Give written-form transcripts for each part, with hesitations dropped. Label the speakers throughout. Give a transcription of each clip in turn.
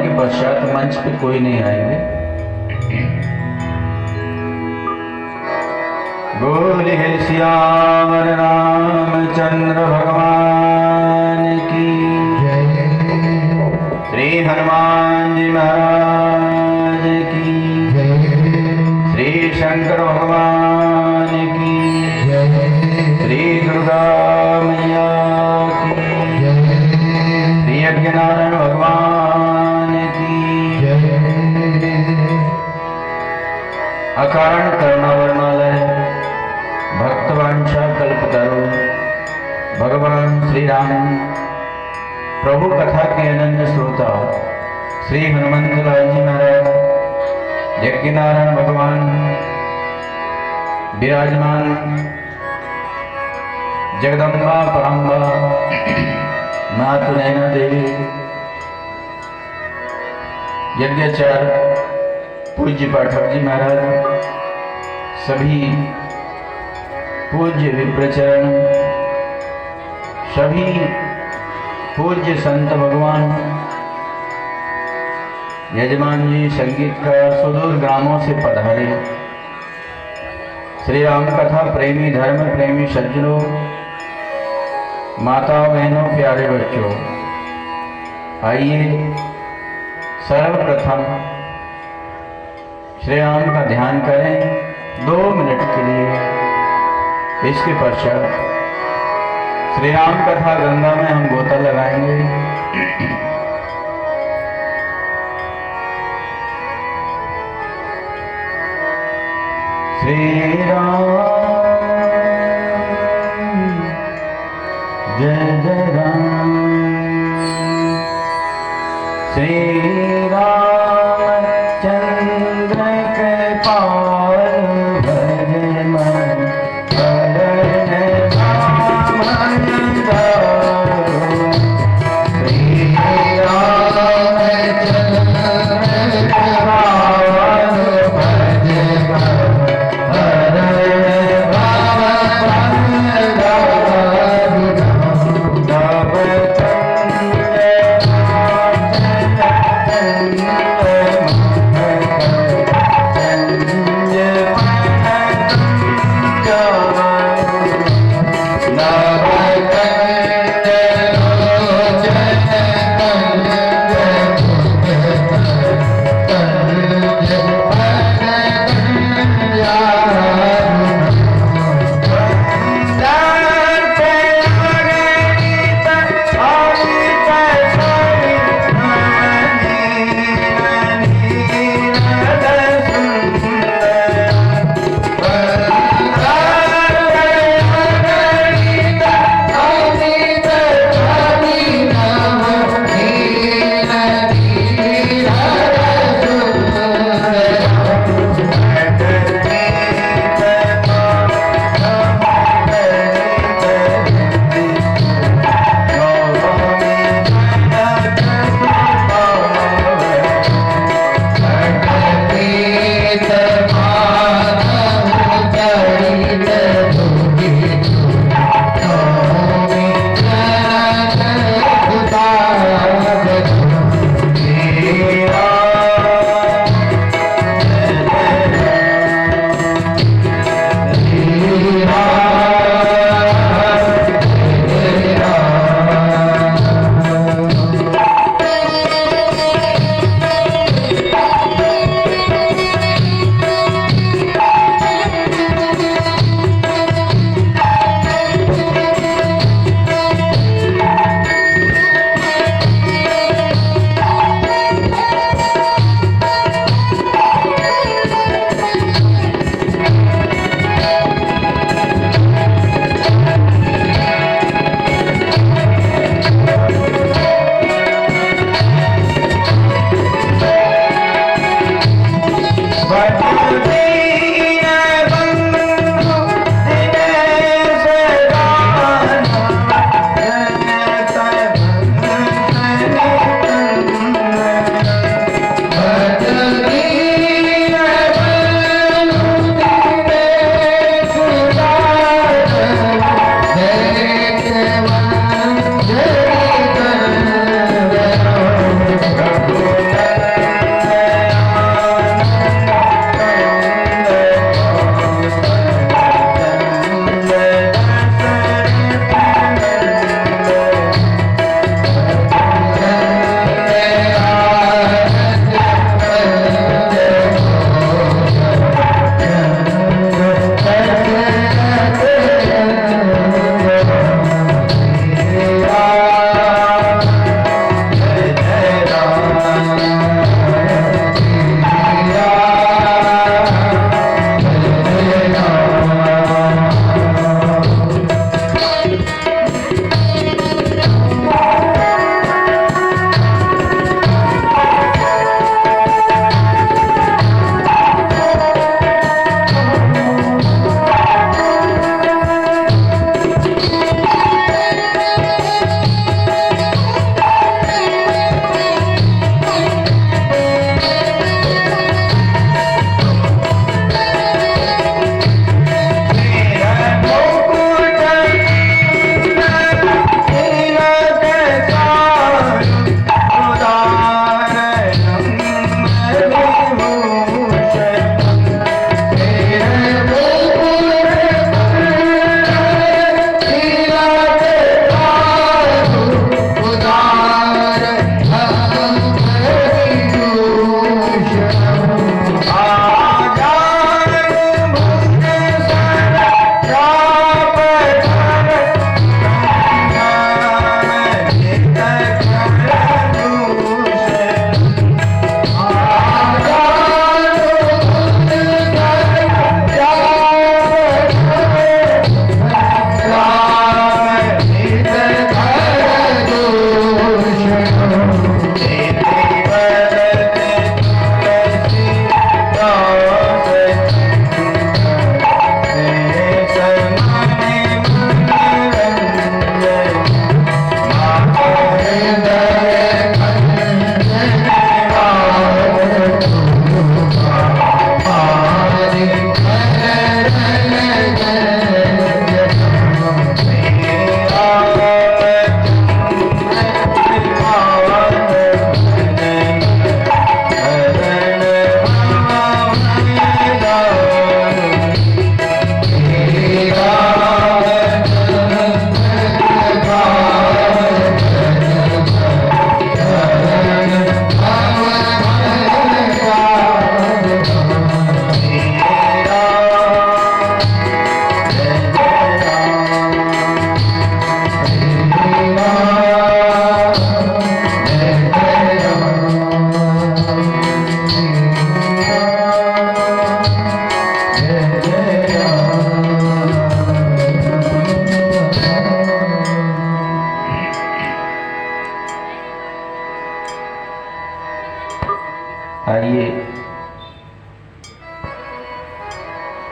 Speaker 1: के पश्चात मंच पे कोई नहीं आएंगे। बोले श्याम रामचंद्र भगवान की श्री हनुमान जी महाराज की श्री शंकर भगवान की श्री दुर्गा मैया की श्री यज्ञनारायण भगवान की अकारण करुणा वर्णालय भक्तवांछा कल्पतरु भगवान श्री राम प्रभु कथा के अनंत श्रोता श्री हनुमंत लाल जी महाराज यज्ञनारायण भगवान विराजमान जगदम्बा पराम्बा मातु नैना देवी यज्ञाचार्य पूज्य पाठक जी महाराज सभी पूज्य विप्रचरण सभी पूज्य संत भगवान यजमान जी संगीत का सुदूर ग्रामों से पधारे श्री राम कथा प्रेमी धर्म प्रेमी सज्जनों माताओं बहनों प्यारे बच्चों आइए सर्वप्रथम श्री राम का ध्यान करें 2 मिनट के लिए। इसके पश्चात श्री राम कथा गंगा में हम गोता लगाएंगे। श्री राम जय जय राम श्री रामचंद्र के पाल भज मन करण राम श्री रामचंद्र के पाल भज मन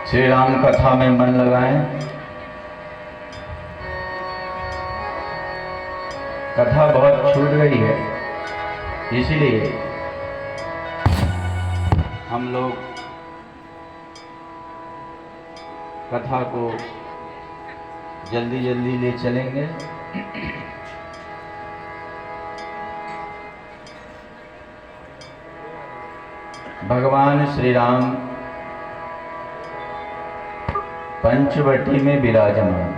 Speaker 1: श्री राम कथा में मन लगाएं। कथा बहुत छूट गई है, इसीलिए हम लोग कथा को जल्दी जल्दी ले चलेंगे। भगवान श्री राम पंचवटी में विराजमान।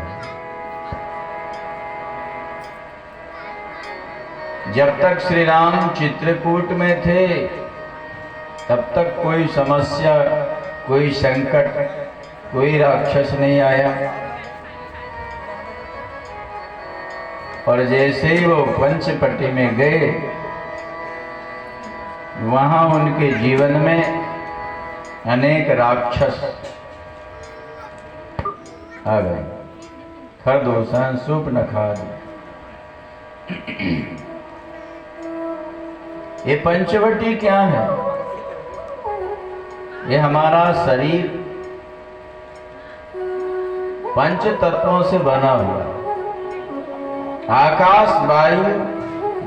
Speaker 1: जब तक श्री राम चित्रकूट में थे तब तक कोई समस्या, कोई संकट, कोई राक्षस नहीं आया। और जैसे ही वो पंचवटी में गए, वहां उनके जीवन में अनेक राक्षस आ गए। खरदूषण, शूर्पणखा। ये पंचवटी क्या है? ये हमारा शरीर पंच तत्वों से बना हुआ है। आकाश, वायु,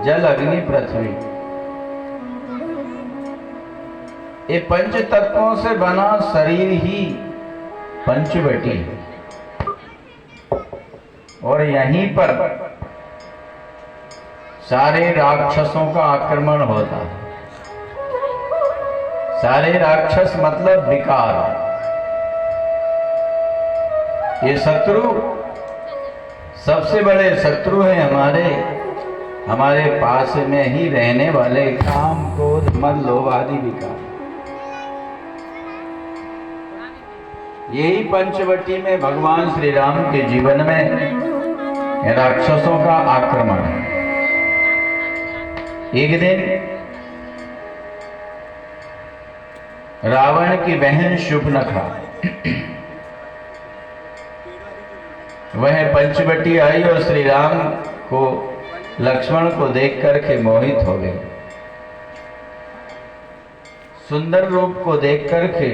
Speaker 1: जल, अग्नि, पृथ्वी। ये पंच तत्वों से बना शरीर ही पंचवटी है। और यहीं पर सारे राक्षसों का आक्रमण होता है। सारे राक्षस मतलब विकार। ये शत्रु सबसे बड़े शत्रु हैं हमारे पास में ही रहने वाले काम, क्रोध, मद, लोभ आदि विकार। यही पंचवटी में भगवान श्री राम के जीवन में राक्षसों का आक्रमण है। एक दिन रावण की बहन शूर्पणखा वह पंचवटी आई और श्री राम को, लक्ष्मण को देख करके मोहित हो गई। सुंदर रूप को देख करके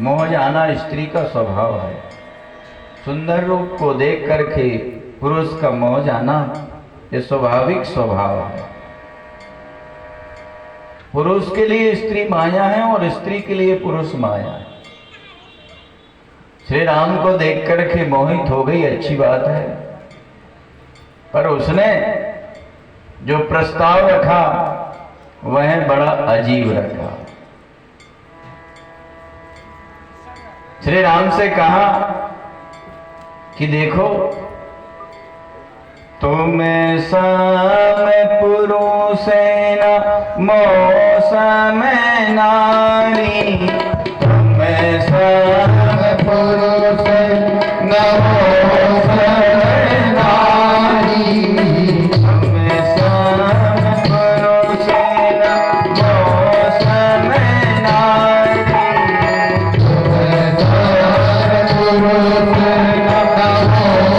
Speaker 1: मोह जाना स्त्री का स्वभाव है। सुंदर रूप को देख करके पुरुष का मोह जाना ये स्वाभाविक स्वभाव है। पुरुष के लिए स्त्री माया है और स्त्री के लिए पुरुष माया है। श्री राम को देख करके मोहित हो गई, अच्छी बात है। पर उसने जो प्रस्ताव रखा वह बड़ा अजीब रखा। श्री राम से कहा कि देखो, तुम सम पुरुषेण मौसम नारी। तुम सम पुरुषेण मौसम नारी। तुम सम पुरुषेण मौसम नारी। तुम सम पुरुषेण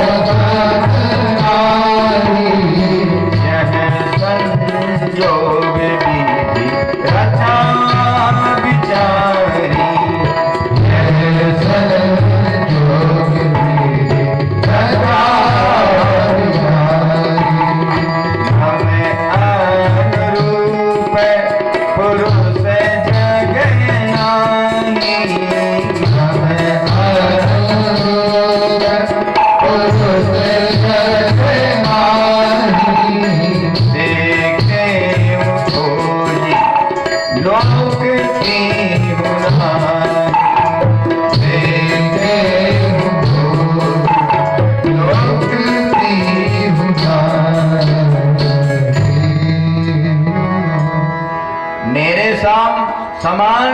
Speaker 1: संजोग विधि रचा विचारी। संजोग विधि रचा हमें अनुरूप पुरुष जगनानी। हमें अनुरूप पुरुष लोक की मेरे समान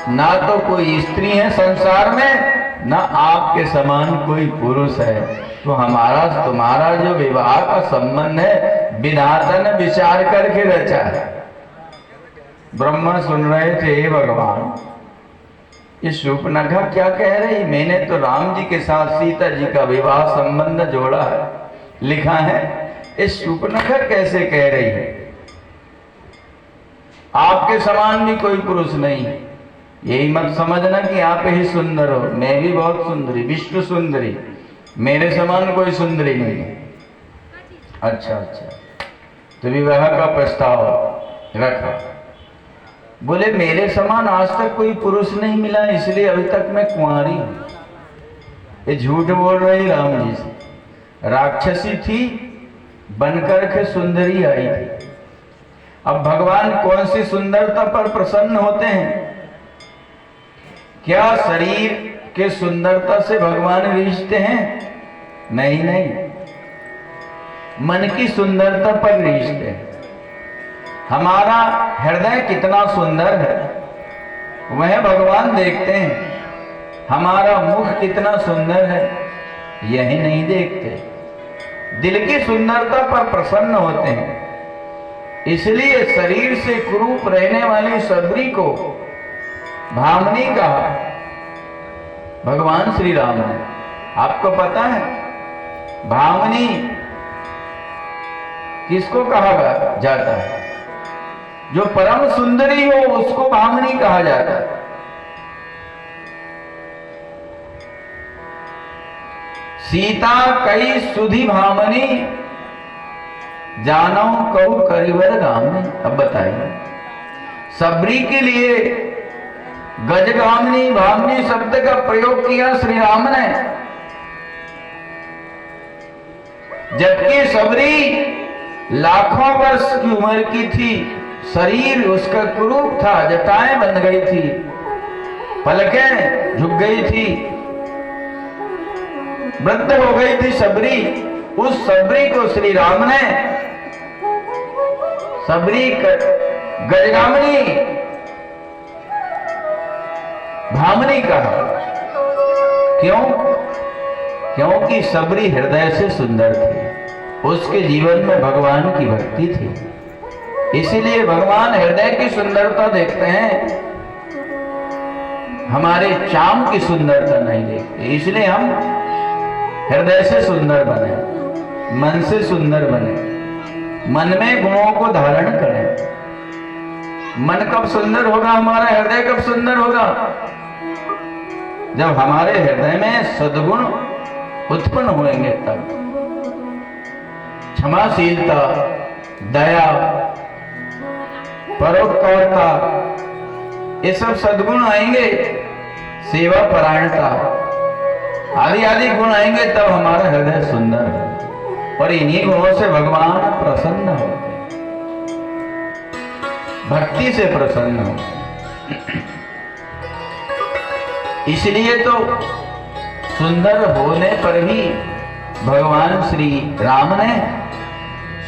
Speaker 1: ना तो कोई स्त्री है संसार में, ना आपके समान कोई पुरुष है। तो हमारा तुम्हारा जो विवाह का संबंध है विधाता ने विचार करके रचा है। ब्रह्मा सुन रहे थे, हे भगवान, ये शूर्पणखा क्या कह रही? मैंने तो राम जी के साथ सीता जी का विवाह संबंध जोड़ा है, लिखा है। इस शूर्पणखा कैसे कह रही है? आपके समान भी कोई पुरुष नहीं है, यही मत समझना कि आप ही सुंदर हो, मैं भी बहुत सुंदरी, विश्व सुंदरी, मेरे समान कोई सुंदरी नहीं है। अच्छा अच्छा, तो विवाह का प्रस्ताव रखा। बोले मेरे समान आज तक कोई पुरुष नहीं मिला, इसलिए अभी तक मैं कुंवारी हूं। ये झूठ बोल रही राम जी से। राक्षसी थी, बनकर के सुंदरी आई थी। अब भगवान कौन सी सुंदरता पर प्रसन्न होते हैं? क्या शरीर के सुंदरता से भगवान रीझते हैं? नहीं नहीं, मन की सुंदरता पर रीझते हैं। हमारा हृदय कितना सुंदर है वह भगवान देखते हैं, हमारा मुख कितना सुंदर है यही नहीं देखते। दिल की सुंदरता पर प्रसन्न होते हैं। इसलिए शरीर से कुरूप रहने वाली सबरी को भामनी कहा भगवान श्री राम ने। आपको पता है भामनी किसको कहा जाता है? जो परम सुंदरी हो उसको भामनी कहा जाता है। सीता कई सुधि भामनी, जानो कहू करिवर गामनी। अब बताइए, सबरी के लिए गजगामनी भामनी शब्द का प्रयोग किया श्री राम ने, जबकि सबरी लाखों वर्ष की उम्र की थी, शरीर उसका कुरूप था, जटाएं बन गई थी, पलकें झुक गई थी, वृद्ध हो गई थी सबरी। उस सबरी को श्री राम ने सबरी गजगामनी भामनी कहा। क्यों? क्योंकि सबरी हृदय से सुंदर थी, उसके जीवन में भगवान की भक्ति थी। इसीलिए भगवान हृदय की सुंदरता देखते हैं, हमारे चाम की सुंदरता नहीं देखते। इसलिए हम हृदय से सुंदर बने, मन से सुंदर बने, मन में गुणों को धारण करें। मन कब सुंदर होगा? हमारा हृदय कब सुंदर होगा? जब हमारे हृदय में सद्गुण उत्पन्न होंगे तब। क्षमाशीलता, दया, परोपकारता, ये सब सद्गुण आएंगे, सेवा परायणता आदि आदि गुण आएंगे, तब हमारा हृदय सुंदर है। और इन्हीं गुणों से भगवान प्रसन्न होते, भक्ति से प्रसन्न होते। इसलिए तो सुंदर होने पर भी भगवान श्री राम ने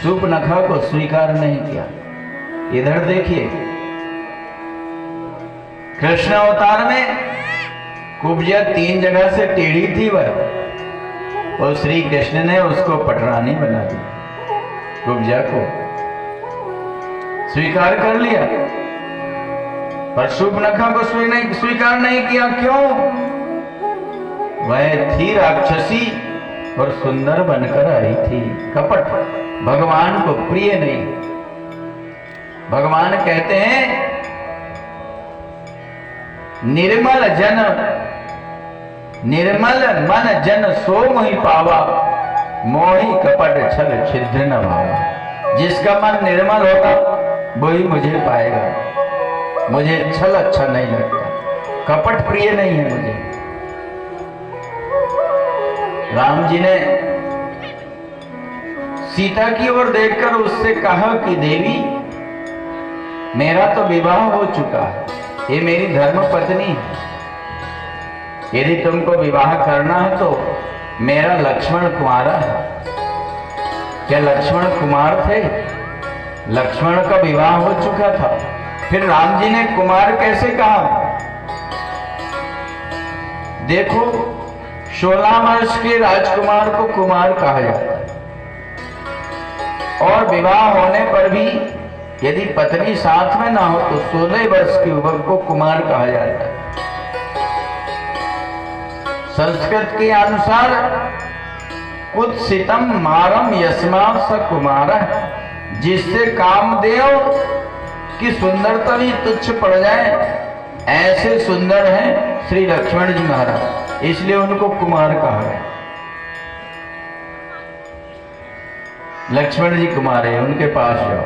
Speaker 1: शूर्पणखा को स्वीकार नहीं किया। इधर देखिए, कृष्ण अवतार में कुब्जा 3 जगह से टेढ़ी थी वह, और श्री कृष्ण ने उसको पटरानी बना दी। कुब्जा को स्वीकार कर लिया, पर शूर्पणखा को स्वीकार नहीं किया। क्यों? वह थी राक्षसी और सुंदर बनकर आई थी। कपट भगवान को प्रिय नहीं। भगवान कहते हैं निर्मल मन जन सो मोहि पावा, मोहि कपट छल छिद्र न भावा। जिसका मन निर्मल होगा वही मुझे पाएगा। मुझे छल अच्छा नहीं लगता, कपट प्रिय नहीं है मुझे। राम जी ने सीता की ओर देखकर उससे कहा कि देवी, मेरा तो विवाह हो चुका है, ये मेरी धर्म पत्नी है। यदि तुमको विवाह करना है तो मेरा लक्ष्मण कुमारा है। क्या लक्ष्मण कुमार थे? लक्ष्मण का विवाह हो चुका था, फिर राम जी ने कुमार कैसे कहा? देखो, 16 वर्ष के राजकुमार को कुमार कहा जाता है, और विवाह होने पर भी यदि पत्नी साथ में ना हो तो 16 वर्ष की उम्र को कुमार कहा जाता है। संस्कृत के अनुसार कुत्सितम मारम यस्मात् स कुमारः, जिससे कामदेव की सुंदरता भी तुच्छ पड़ जाए ऐसे सुंदर हैं श्री लक्ष्मण जी महाराज, इसलिए उनको कुमार कहा है। लक्ष्मण जी कुमार है, उनके पास जाओ।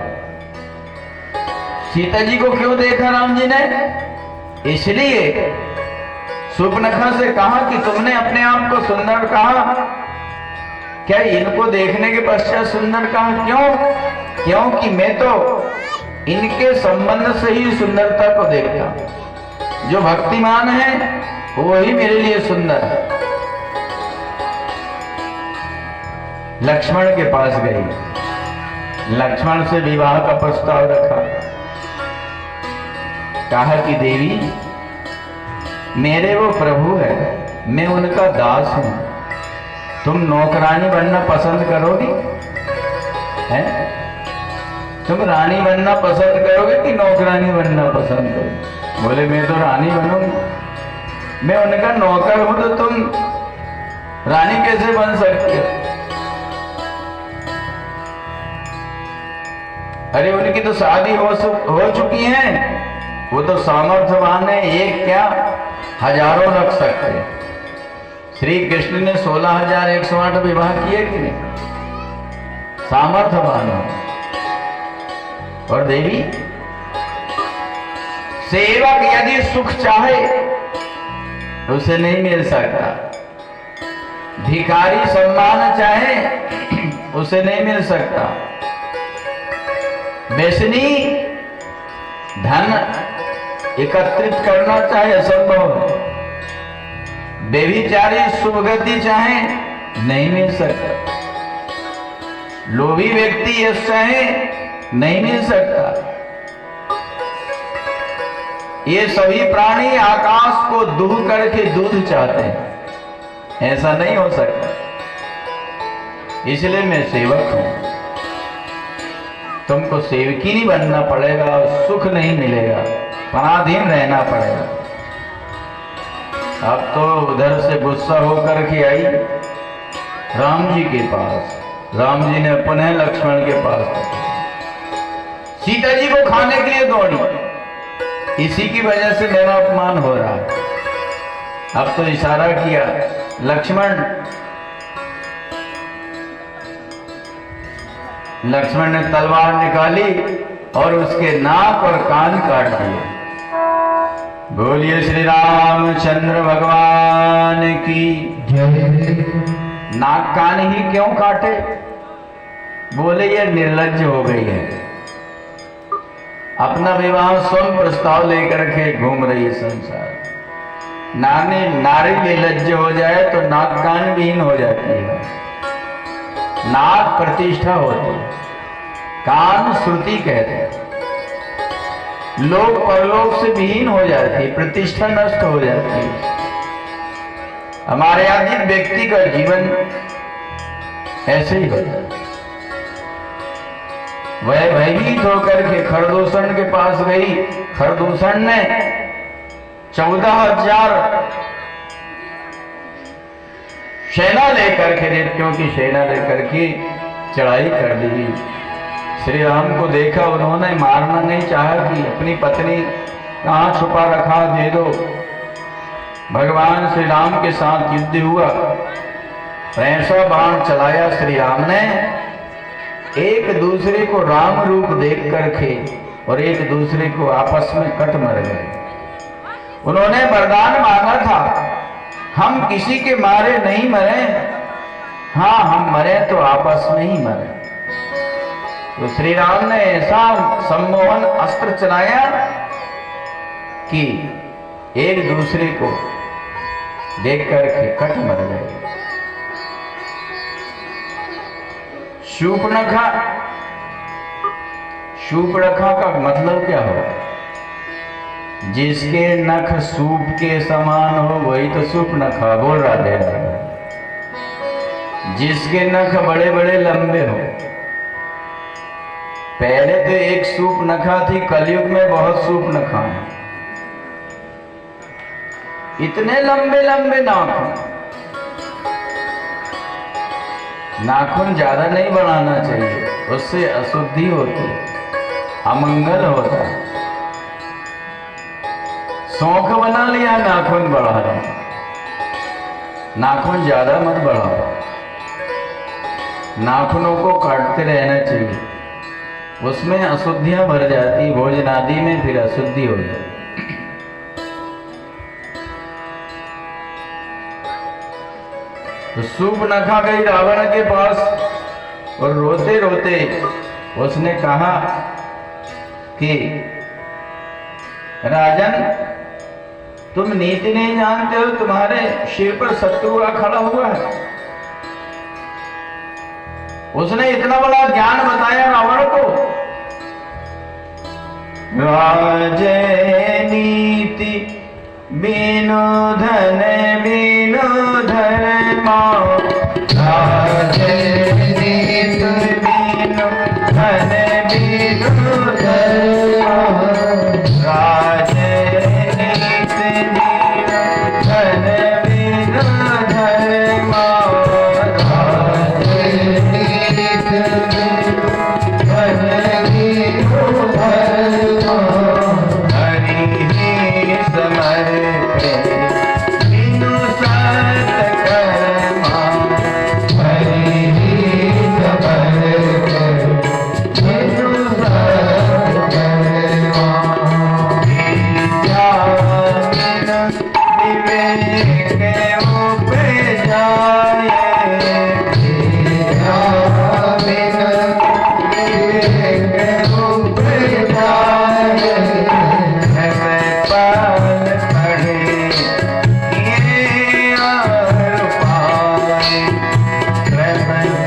Speaker 1: सीता जी को क्यों देखा राम जी ने? इसलिए शूर्पणखा से कहा कि तुमने अपने आप को सुंदर कहा, क्या इनको देखने के पश्चात सुंदर कहा? क्यों? क्योंकि मैं तो इनके संबंध से ही सुंदरता को देखता हूं। जो भक्तिमान है वही मेरे लिए सुंदर है। लक्ष्मण के पास गई, लक्ष्मण से विवाह का प्रस्ताव रखा। कहा कि देवी, मेरे वो प्रभु है, मैं उनका दास हूं, तुम नौकरानी बनना पसंद करोगी? हैं? तुम रानी बनना पसंद करोगे कि नौकरानी बनना पसंद करोगे? बोले मैं तो रानी बनूंगी, मैं उनका नौकर हूं, तो तुम रानी कैसे बन सकती हो? अरे उनकी तो शादी हो चुकी है, वो तो सामर्थ्यवान है, एक क्या हजारों रख सकते हैं। श्री कृष्ण ने 16,108 विवाह किए कि नहीं? सामर्थ्यवान है। और देवी, सेवक यदि सुख चाहे उसे नहीं मिल सकता, भिखारी सम्मान चाहे उसे नहीं मिल सकता, व्यसनी धन एकत्रित करना चाहे असंभव है, व्यभिचारी सुभगति चाहे नहीं मिल सकता, लोभी व्यक्ति यश चाहे नहीं मिल सकता। ये सभी प्राणी आकाश को दूह करके दूध चाहते हैं, ऐसा नहीं हो सकता। इसलिए मैं सेवक हूं, तुमको सेवकी नहीं बनना पड़ेगा, सुख नहीं मिलेगा, पराधीन रहना पड़ेगा। अब तो उधर से गुस्सा होकर के आई राम जी के पास, राम जी ने अपने लक्ष्मण के पास सीता जी को खाने के लिए दौड़ी, इसी की वजह से मेरा अपमान हो रहा है। अब तो इशारा किया, लक्ष्मण ने तलवार निकाली और उसके नाक और कान काट दिए। बोलिए श्री रामचंद्र भगवान की जय। नाक कान ही क्यों काटे? बोले ये निर्लज्ज हो गई है, अपना विवाह स्वयं प्रस्ताव लेकर के घूम रही है संसार। नारी निर्लज्ज हो जाए तो नाक कान विहीन हो जाती है। नाक प्रतिष्ठा होती है, कान श्रुति कहते हैं, लोक परलोक से विहीन हो जाती है, प्रतिष्ठा नष्ट हो जाती है। हमारे आदि व्यक्ति का जीवन ऐसे ही होता है। वह भयभीत होकर के खरदूषण के पास गई। खरदूषण ने 14,000 सेना लेकर के, रेतियों की सेना लेकर के चढ़ाई कर दी। श्री राम को देखा, उन्होंने मारना नहीं चाहा कि अपनी पत्नी कहाँ छुपा रखा, दे दो। भगवान श्री राम के साथ युद्ध हुआ, ऐसा बाण चलाया श्री राम ने, एक दूसरे को राम रूप देख करके और एक दूसरे को आपस में कट मर गए। उन्होंने वरदान मांगा था, हम किसी के मारे नहीं मरे, हाँ हम मरे तो आपस में ही मरे। तो श्री राम ने ऐसा सम्मोहन अस्त्र चलाया कि एक दूसरे को देख करके कट मर गए। शूर्पणखा का मतलब क्या हो? जिसके नख सूप के समान हो वही तो शूर्पणखा। बोल रहा दे रहा, जिसके नख बड़े बड़े लंबे हो। पहले तो एक शूर्पणखा थी, कलयुग में बहुत शूर्पणखा है। इतने लंबे लंबे नाखून, नाखून ज्यादा नहीं बढ़ाना चाहिए, उससे अशुद्धि होती है, अमंगल होता है। शौक बना लिया नाखून बढ़ाना, नाखून ज्यादा मत बढ़ाओ, नाखूनों को काटते रहना चाहिए, उसमें अशुद्धियां भर जाती, भोजन आदि में फिर अशुद्धि हो जाती। तो सूर्पनखा गई रावण के पास और रोते रोते उसने कहा कि राजन, तुम नीति नहीं जानते हो, तुम्हारे सिर पर शत्रु आ खड़ा हुआ है। उसने इतना बड़ा ज्ञान बताया रावण को।
Speaker 2: राजे नीति बिनु धन बिनु धर्मा, राजे नीति बिनु धन बिनु धर्मा, राजे नीति बिनु धन बिनु धर्मा, राजे नीति बिनु धन बिनु धर्मा, हरि ही समर्पे बिनु सत्कर्मा, हरि ही समर्पे बिनु सत्कर्मा, विवेक उपजाए, विवेक उपजाए, पाल पढ़े ये और पाए,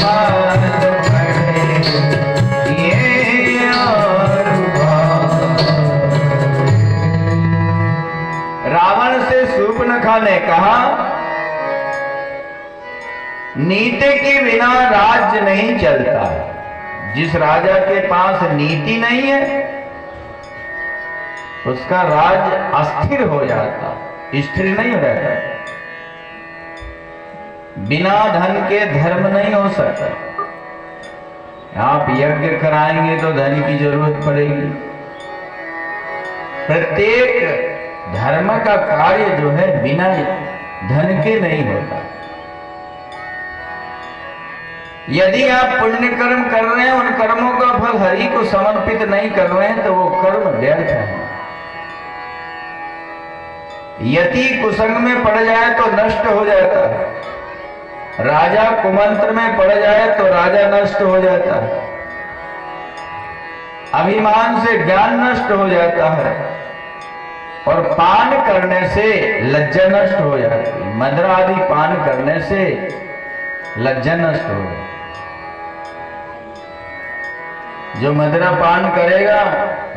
Speaker 2: पाल पढ़े ये और पाए।
Speaker 1: रावण से सूर्पनखा ने कहा, नीति के बिना राज्य नहीं चलता। जिस राजा के पास नीति नहीं है उसका राज्य अस्थिर हो जाता, स्थिर नहीं रहता। बिना धन के धर्म नहीं हो सकता। आप यज्ञ कराएंगे तो धन की जरूरत पड़ेगी। प्रत्येक धर्म का कार्य जो है बिना धन के नहीं होता। यदि आप पुण्य कर्म कर रहे हैं, उन कर्मों का फल हरि को समर्पित नहीं कर रहे हैं तो वो कर्म व्यर्थ है। यति कुसंग में पड़ जाए तो नष्ट हो जाता है, राजा कुमंत्र में पड़ जाए तो राजा नष्ट हो जाता है, अभिमान से ज्ञान नष्ट हो जाता है, और पान करने से लज्जा नष्ट हो जाती है। मदिरा आदि पान करने से लज्जा नष्ट हो जाती। जो मदिरा पान करेगा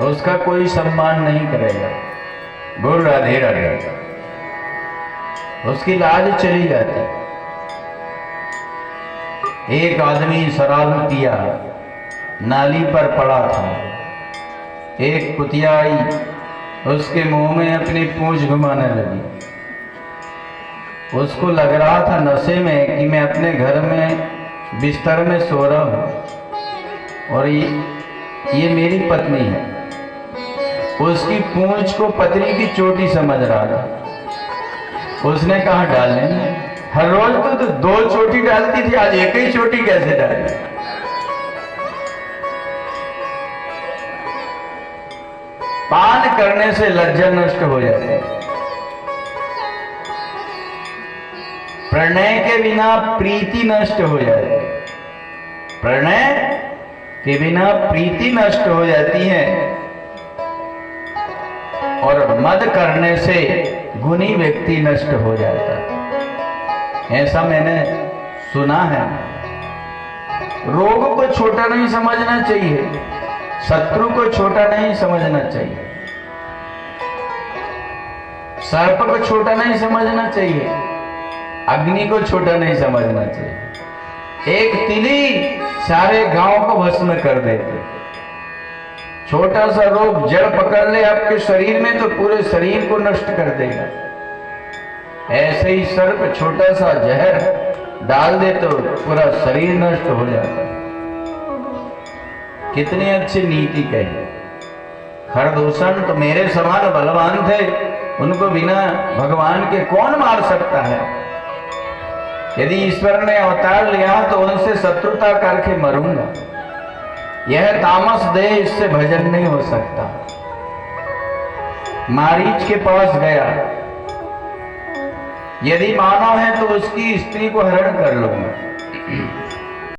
Speaker 1: उसका कोई सम्मान नहीं करेगा। बोल राधे राधे, उसकी लाज चली जाती। एक आदमी शराब पिया, नाली पर पड़ा था। एक कुतिया आई, उसके मुंह में अपनी पूंछ घुमाने लगी। उसको लग रहा था नशे में कि मैं अपने घर में बिस्तर में सो रहा हूं और ये मेरी पत्नी है। उसकी पूंछ को पत्नी की चोटी समझ रहा था। उसने कहा डालने, हर रोज तो 2 चोटी डालती थी, आज एक ही चोटी कैसे डाली? पान करने से लज्जा नष्ट हो जाती है। प्रणय के बिना प्रीति नष्ट हो जाती है। प्रणय के बिना प्रीति नष्ट हो जाती है, और मद करने से गुणी व्यक्ति नष्ट हो जाता है। ऐसा मैंने सुना है। रोग को छोटा नहीं समझना चाहिए, शत्रु को छोटा नहीं समझना चाहिए, सर्प को छोटा नहीं समझना चाहिए, अग्नि को छोटा नहीं समझना चाहिए। एक तिली सारे गांव को भस्म कर देते। छोटा सा रोग जड़ पकड़ ले आपके शरीर में तो पूरे शरीर को नष्ट कर देगा। ऐसे ही सर्प छोटा सा जहर डाल दे तो पूरा शरीर नष्ट हो जाता है। कितनी अच्छी नीति कही। खरदूषण तो मेरे समान बलवान थे, उनको बिना भगवान के कौन मार सकता है? यदि ईश्वर ने अवतार लिया तो उनसे शत्रुता करके मरूंगा। यह तामस देह, इससे भजन नहीं हो सकता। मारीच के पास गया, यदि मानव है तो उसकी स्त्री को हरण कर लूंगा।